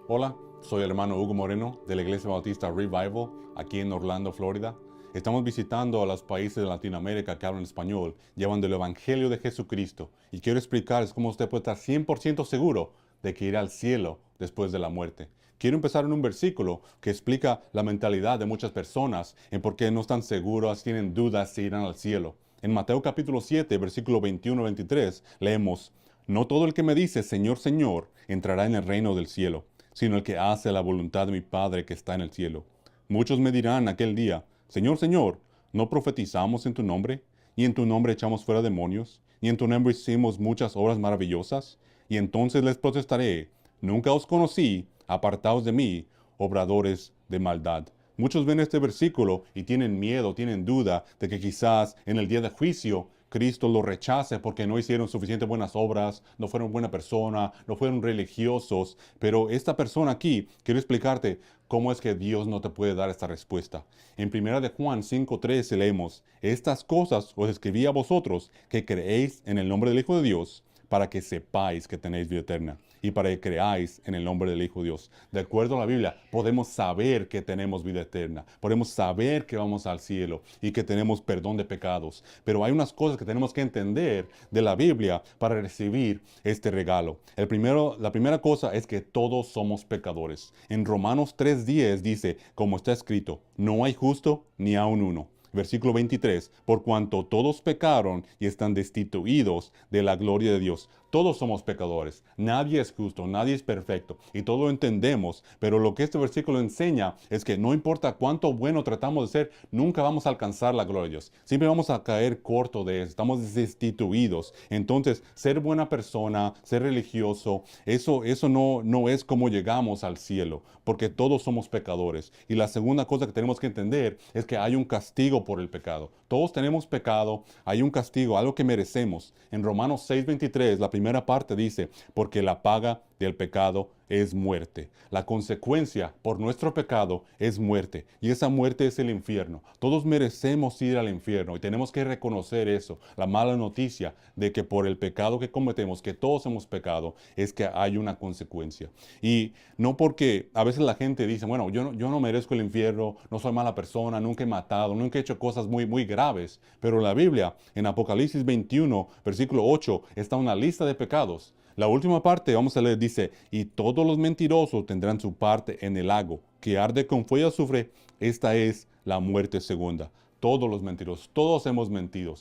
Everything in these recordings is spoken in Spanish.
Hola, soy el hermano Hugo Moreno de la Iglesia Bautista Revival aquí en Orlando, Florida. Estamos visitando a los países de Latinoamérica que hablan español, llevando el Evangelio de Jesucristo. Y quiero explicarles cómo usted puede estar 100% seguro de que irá al cielo después de la muerte. Quiero empezar en un versículo que explica la mentalidad de muchas personas en por qué no están seguros, tienen dudas si irán al cielo. En Mateo capítulo 7, versículo 21-23, leemos: No todo el que me dice Señor, Señor, entrará en el reino del cielo, sino el que hace la voluntad de mi Padre que está en el cielo. Muchos me dirán aquel día: Señor, Señor, ¿no profetizamos en tu nombre? ¿Y en tu nombre echamos fuera demonios? ¿Y en tu nombre hicimos muchas obras maravillosas? Y entonces les protestaré: Nunca os conocí, apartaos de mí, obradores de maldad. Muchos ven este versículo y tienen miedo, tienen duda de que quizás en el día de juicio Cristo lo rechace porque no hicieron suficientes buenas obras, no fueron buena persona, no fueron religiosos. Pero esta persona aquí, quiero explicarte cómo es que Dios no te puede dar esta respuesta. En 1 de Juan 5:13 leemos: Estas cosas os escribí a vosotros que creéis en el nombre del Hijo de Dios, para que sepáis que tenéis vida eterna y para que creáis en el nombre del Hijo de Dios. De acuerdo a la Biblia, podemos saber que tenemos vida eterna, podemos saber que vamos al cielo y que tenemos perdón de pecados. Pero hay unas cosas que tenemos que entender de la Biblia para recibir este regalo. La primera cosa es que todos somos pecadores. En Romanos 3:10 dice, como está escrito: No hay justo ni aun uno. Versículo 23, por cuanto todos pecaron y están destituidos de la gloria de Dios. Todos somos pecadores, nadie es justo, nadie es perfecto y todo lo entendemos, pero lo que este versículo enseña es que no importa cuánto bueno tratamos de ser, nunca vamos a alcanzar la gloria de Dios. Siempre vamos a caer corto de eso, estamos destituidos. Entonces, ser buena persona, ser religioso, eso no es como llegamos al cielo, porque todos somos pecadores. Y la segunda cosa que tenemos que entender es que hay un castigo por el pecado. Todos tenemos pecado, hay un castigo, algo que merecemos. En Romanos 6:23, la primera parte dice: porque la paga del pecado es muerte. La consecuencia por nuestro pecado es muerte. Y esa muerte es el infierno. Todos merecemos ir al infierno y tenemos que reconocer eso. La mala noticia de que por el pecado que cometemos, que todos hemos pecado, es que hay una consecuencia. Y no porque a veces la gente dice: bueno, yo no merezco el infierno, no soy mala persona, nunca he matado, nunca he hecho cosas muy graves. Pero en la Biblia, en Apocalipsis 21, versículo 8, está una lista de pecados. La última parte, vamos a leer, dice: y todos los mentirosos tendrán su parte en el lago, que arde con fuego y azufre. Esta es la muerte segunda. Todos los mentirosos, todos hemos mentido.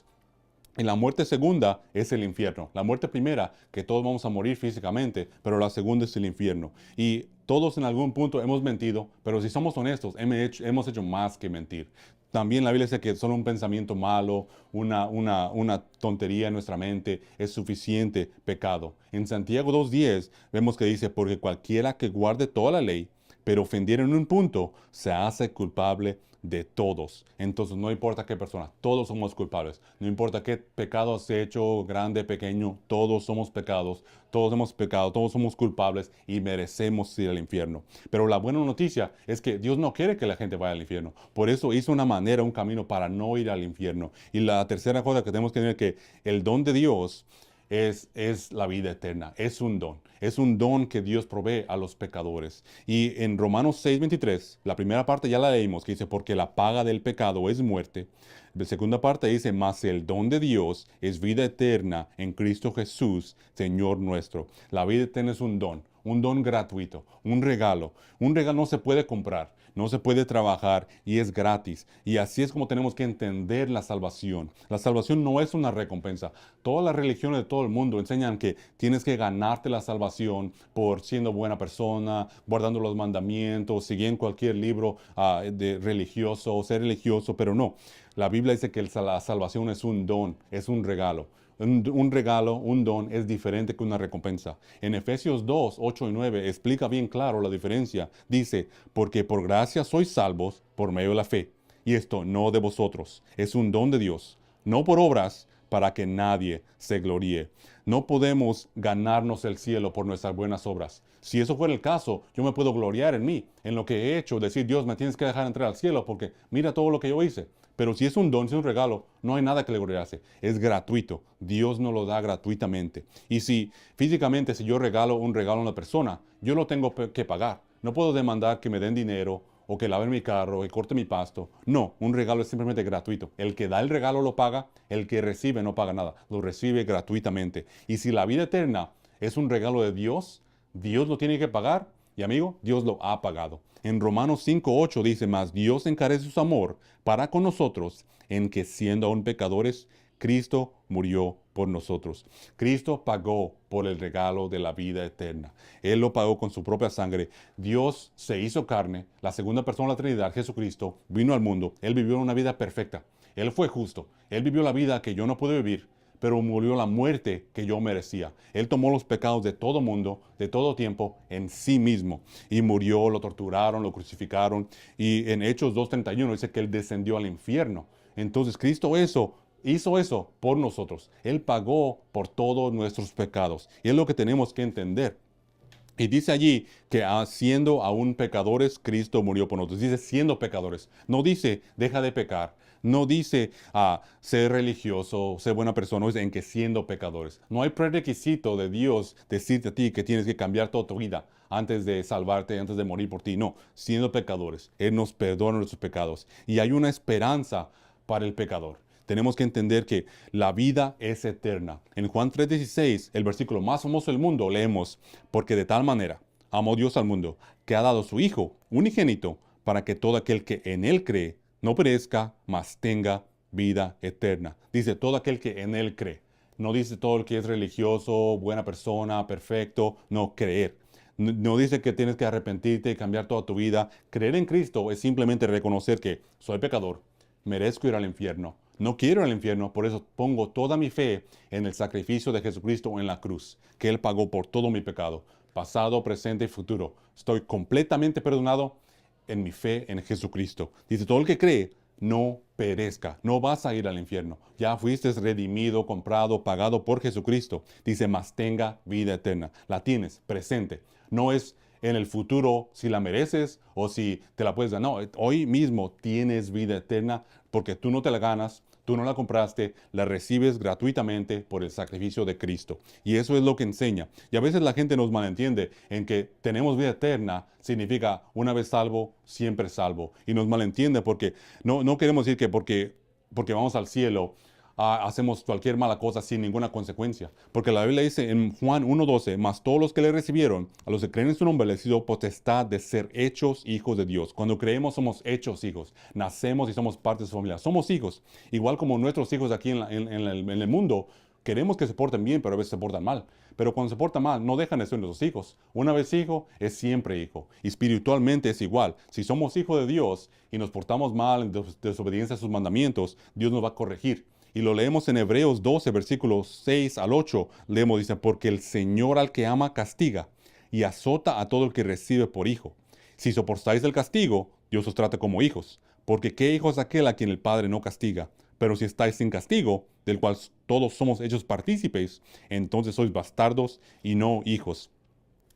Y la muerte segunda es el infierno. La muerte primera, que todos vamos a morir físicamente, pero la segunda es el infierno. Y todos en algún punto hemos mentido, pero si somos honestos, hemos hecho más que mentir. También la Biblia dice que solo un pensamiento malo, una tontería en nuestra mente es suficiente pecado. En Santiago 2:10 vemos que dice: porque cualquiera que guarde toda la ley, pero ofendiera en un punto, se hace culpable de todos. Entonces no importa qué persona, todos somos culpables. No importa qué pecado has hecho, grande, pequeño, todos somos pecados, todos hemos pecado, todos somos culpables y merecemos ir al infierno. Pero la buena noticia es que Dios no quiere que la gente vaya al infierno. Por eso hizo una manera, un camino para no ir al infierno. Y la tercera cosa que tenemos que tener es que el don de Dios es la vida eterna, es un don. Es un don que Dios provee a los pecadores. Y en Romanos 6:23, la primera parte ya la leímos, que dice: porque la paga del pecado es muerte. La segunda parte dice: mas el don de Dios es vida eterna en Cristo Jesús, Señor nuestro. La vida eterna es un don gratuito, un regalo. Un regalo no se puede comprar, no se puede trabajar y es gratis. Y así es como tenemos que entender la salvación. La salvación no es una recompensa. Todas las religiones de todo el mundo enseñan que tienes que ganarte la salvación por siendo buena persona, guardando los mandamientos, siguiendo cualquier libro de religioso o ser religioso, pero no. La Biblia dice que la salvación es un don, es un regalo. Un regalo, un don es diferente que una recompensa. En Efesios 2:8 y 9 explica bien claro la diferencia. Dice: porque por gracia sois salvos por medio de la fe. Y esto no de vosotros, es un don de Dios, no por obras, para que nadie se gloríe. No podemos ganarnos el cielo por nuestras buenas obras. Si eso fuera el caso, yo me puedo gloriar en mí, en lo que he hecho, decir, Dios, me tienes que dejar entrar al cielo porque mira todo lo que yo hice. Pero si es un don, si es un regalo, no hay nada que le gloriarse. Es gratuito. Dios nos lo da gratuitamente. Y si físicamente, si yo regalo un regalo a una persona, yo lo tengo que pagar. No puedo demandar que me den dinero o que laven mi carro, que corte mi pasto. No, un regalo es simplemente gratuito. El que da el regalo lo paga, el que recibe no paga nada. Lo recibe gratuitamente. Y si la vida eterna es un regalo de Dios, Dios lo tiene que pagar. Y amigo, Dios lo ha pagado. En Romanos 5:8 dice más, Dios encarece su amor para con nosotros en que siendo aún pecadores, Cristo murió por nosotros. Cristo pagó por el regalo de la vida eterna. Él lo pagó con su propia sangre. Dios se hizo carne. La segunda persona de la Trinidad, Jesucristo, vino al mundo. Él vivió una vida perfecta. Él fue justo. Él vivió la vida que yo no pude vivir, pero murió la muerte que yo merecía. Él tomó los pecados de todo mundo, de todo tiempo, en sí mismo. Y murió, lo torturaron, lo crucificaron. Y en Hechos 2:31 dice que Él descendió al infierno. Entonces Cristo hizo eso por nosotros. Él pagó por todos nuestros pecados. Y es lo que tenemos que entender. Y dice allí que siendo aún pecadores, Cristo murió por nosotros. Dice siendo pecadores. No dice deja de pecar. No dice ser religioso, ser buena persona. Dice en que siendo pecadores. No hay prerequisito de Dios decirte a ti que tienes que cambiar toda tu vida antes de salvarte, antes de morir por ti. No, siendo pecadores. Él nos perdona nuestros pecados. Y hay una esperanza para el pecador. Tenemos que entender que la vida es eterna. En Juan 3:16, el versículo más famoso del mundo, leemos, porque de tal manera amó Dios al mundo, que ha dado a su Hijo unigénito, para que todo aquel que en Él cree no perezca, mas tenga vida eterna. Dice todo aquel que en Él cree. No dice todo el que es religioso, buena persona, perfecto. No, creer. No dice que tienes que arrepentirte y cambiar toda tu vida. Creer en Cristo es simplemente reconocer que soy pecador, merezco ir al infierno. No quiero ir al infierno, por eso pongo toda mi fe en el sacrificio de Jesucristo en la cruz, que Él pagó por todo mi pecado, pasado, presente y futuro. Estoy completamente perdonado en mi fe en Jesucristo. Dice, todo el que cree, no perezca, no vas a ir al infierno. Ya fuiste redimido, comprado, pagado por Jesucristo. Dice, mas tenga vida eterna. La tienes, presente. No es en el futuro si la mereces o si te la puedes dar. No, hoy mismo tienes vida eterna porque tú no te la ganas, tú no la compraste, la recibes gratuitamente por el sacrificio de Cristo. Y eso es lo que enseña. Y a veces la gente nos malentiende en que tenemos vida eterna significa una vez salvo, siempre salvo. Y nos malentiende porque no queremos decir que porque vamos al cielo hacemos cualquier mala cosa sin ninguna consecuencia. Porque la Biblia dice en Juan 1:12, mas todos los que le recibieron, a los que creen en su nombre, les dio potestad de ser hechos hijos de Dios. Cuando creemos somos hechos hijos, nacemos y somos parte de su familia. Somos hijos, igual como nuestros hijos aquí en el mundo. Queremos que se porten bien, pero a veces se portan mal. Pero cuando se portan mal, no dejan de ser nuestros hijos. Una vez hijo, es siempre hijo. Y espiritualmente es igual. Si somos hijos de Dios y nos portamos mal en desobediencia a sus mandamientos, Dios nos va a corregir. Y lo leemos en Hebreos 12, versículos 6 al 8. Leemos, dice, porque el Señor al que ama castiga y azota a todo el que recibe por hijo. Si soportáis el castigo, Dios os trata como hijos. Porque ¿qué hijo es aquel a quien el Padre no castiga? Pero si estáis sin castigo, del cual todos somos hechos partícipes, entonces sois bastardos y no hijos.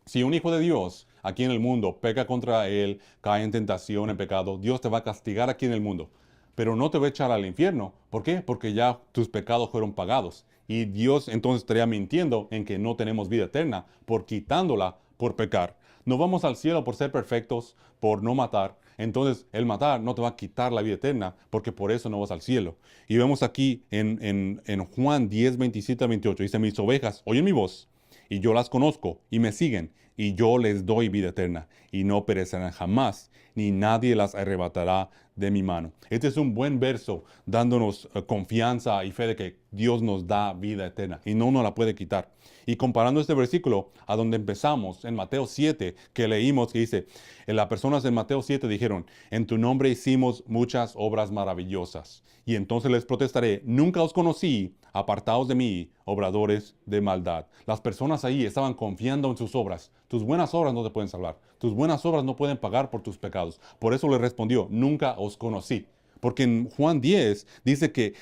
Si un hijo de Dios aquí en el mundo peca contra Él, cae en tentación, en pecado, Dios te va a castigar aquí en el mundo. Pero no te va a echar al infierno. ¿Por qué? Porque ya tus pecados fueron pagados. Y Dios entonces estaría mintiendo en que no tenemos vida eterna por quitándola por pecar. No vamos al cielo por ser perfectos, por no matar. Entonces el matar no te va a quitar la vida eterna porque por eso no vas al cielo. Y vemos aquí en Juan 10, 27 a 28. Dice, mis ovejas oyen mi voz y yo las conozco y me siguen y yo les doy vida eterna y no perecerán jamás, ni nadie las arrebatará de mi mano. Este es un buen verso dándonos confianza y fe de que Dios nos da vida eterna y no nos la puede quitar. Y comparando este versículo a donde empezamos, en Mateo 7, que leímos, que dice, las personas en Mateo 7 dijeron, en tu nombre hicimos muchas obras maravillosas. Y entonces les protestaré, nunca os conocí, apartaos de mí, obradores de maldad. Las personas ahí estaban confiando en sus obras. Tus buenas obras no te pueden salvar. Tus buenas obras no pueden pagar por tus pecados. Por eso le respondió, nunca os conocí. Porque en Juan 10 dice que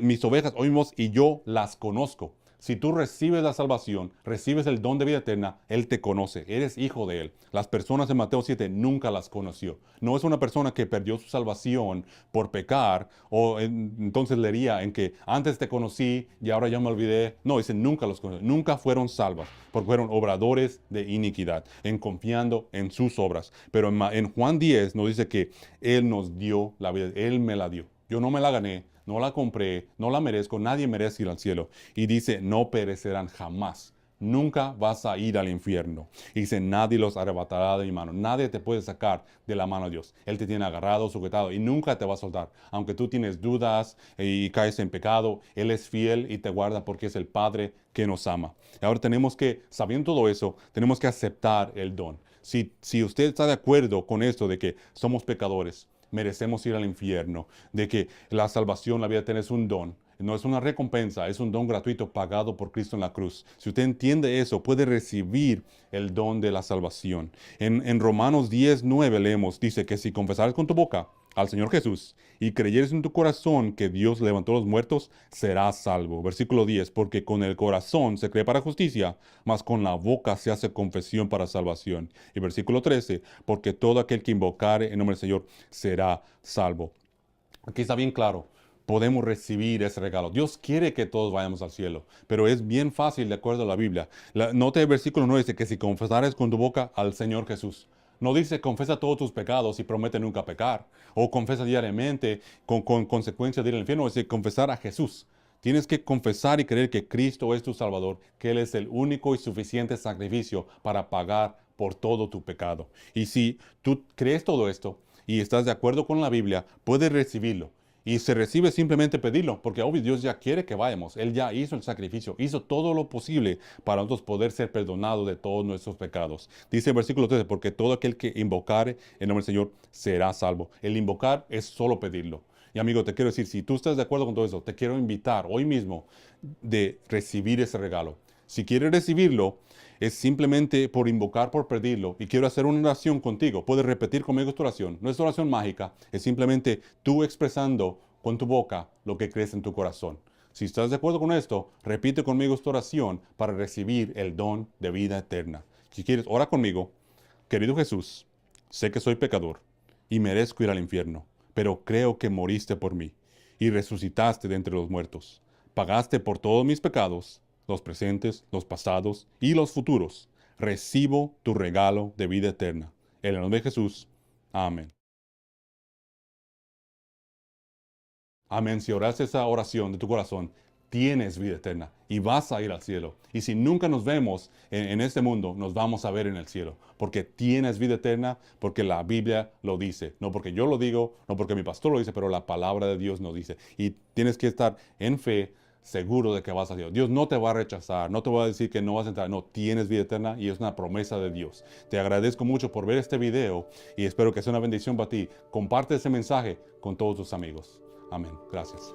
mis ovejas oímos y yo las conozco. Si tú recibes la salvación, recibes el don de vida eterna, Él te conoce, eres hijo de Él. Las personas en Mateo 7 nunca las conoció. No es una persona que perdió su salvación por pecar o entonces leería en que antes te conocí y ahora ya me olvidé. No, dice nunca los conoció, nunca fueron salvas porque fueron obradores de iniquidad, en confiando en sus obras. Pero en Juan 10 nos dice que Él nos dio la vida, Él me la dio. Yo no me la gané, no la compré, no la merezco, nadie merece ir al cielo. Y dice, no perecerán jamás. Nunca vas a ir al infierno. Y dice, nadie los arrebatará de mi mano. Nadie te puede sacar de la mano de Dios. Él te tiene agarrado, sujetado y nunca te va a soltar. Aunque tú tienes dudas y caes en pecado, Él es fiel y te guarda porque es el Padre que nos ama. Y ahora tenemos que, sabiendo todo eso, tenemos que aceptar el don. Si usted está de acuerdo con esto de que somos pecadores, merecemos ir al infierno, de que la salvación, la vida eterna es un don, no es una recompensa, es un don gratuito pagado por Cristo en la cruz. Si usted entiende eso, puede recibir el don de la salvación. En Romanos 10:9 leemos, dice que si confesares con tu boca al Señor Jesús y creyeres en tu corazón que Dios levantó a los muertos, serás salvo. Versículo 10, porque con el corazón se cree para justicia, mas con la boca se hace confesión para salvación. Y versículo 13, porque todo aquel que invocare en nombre del Señor será salvo. Aquí está bien claro. Podemos recibir ese regalo. Dios quiere que todos vayamos al cielo, pero es bien fácil de acuerdo a la Biblia. Note el versículo 9 dice que si confesares con tu boca al Señor Jesús. No dice confesa todos tus pecados y promete nunca pecar. O confesa diariamente con consecuencia de ir al infierno. Es decir, confesar a Jesús. Tienes que confesar y creer que Cristo es tu Salvador, que Él es el único y suficiente sacrificio para pagar por todo tu pecado. Y si tú crees todo esto y estás de acuerdo con la Biblia, puedes recibirlo. Y se recibe simplemente pedirlo, porque obvio Dios ya quiere que vayamos. Él ya hizo el sacrificio, hizo todo lo posible para nosotros poder ser perdonados de todos nuestros pecados. Dice el versículo 13, porque todo aquel que invocare el nombre del Señor será salvo. El invocar es solo pedirlo. Y amigo, te quiero decir, si tú estás de acuerdo con todo eso, te quiero invitar hoy mismo de recibir ese regalo. Si quieres recibirlo, es simplemente por invocar, por pedirlo. Y quiero hacer una oración contigo. Puedes repetir conmigo esta oración. No es oración mágica, es simplemente tú expresando con tu boca lo que crees en tu corazón. Si estás de acuerdo con esto, repite conmigo esta oración para recibir el don de vida eterna. Si quieres, ora conmigo. Querido Jesús, sé que soy pecador y merezco ir al infierno, pero creo que moriste por mí y resucitaste de entre los muertos. Pagaste por todos mis pecados, los presentes, los pasados y los futuros. Recibo tu regalo de vida eterna. En el nombre de Jesús. Amén. Amén. Si oras esa oración de tu corazón, tienes vida eterna y vas a ir al cielo. Y si nunca nos vemos en este mundo, nos vamos a ver en el cielo. Porque tienes vida eterna, porque la Biblia lo dice. No porque yo lo digo, no porque mi pastor lo dice, pero la palabra de Dios nos dice. Y tienes que estar en fe, seguro de que vas a Dios. Dios no te va a rechazar, no te va a decir que no vas a entrar. No, tienes vida eterna y es una promesa de Dios. Te agradezco mucho por ver este video y espero que sea una bendición para ti. Comparte ese mensaje con todos tus amigos. Amén. Gracias.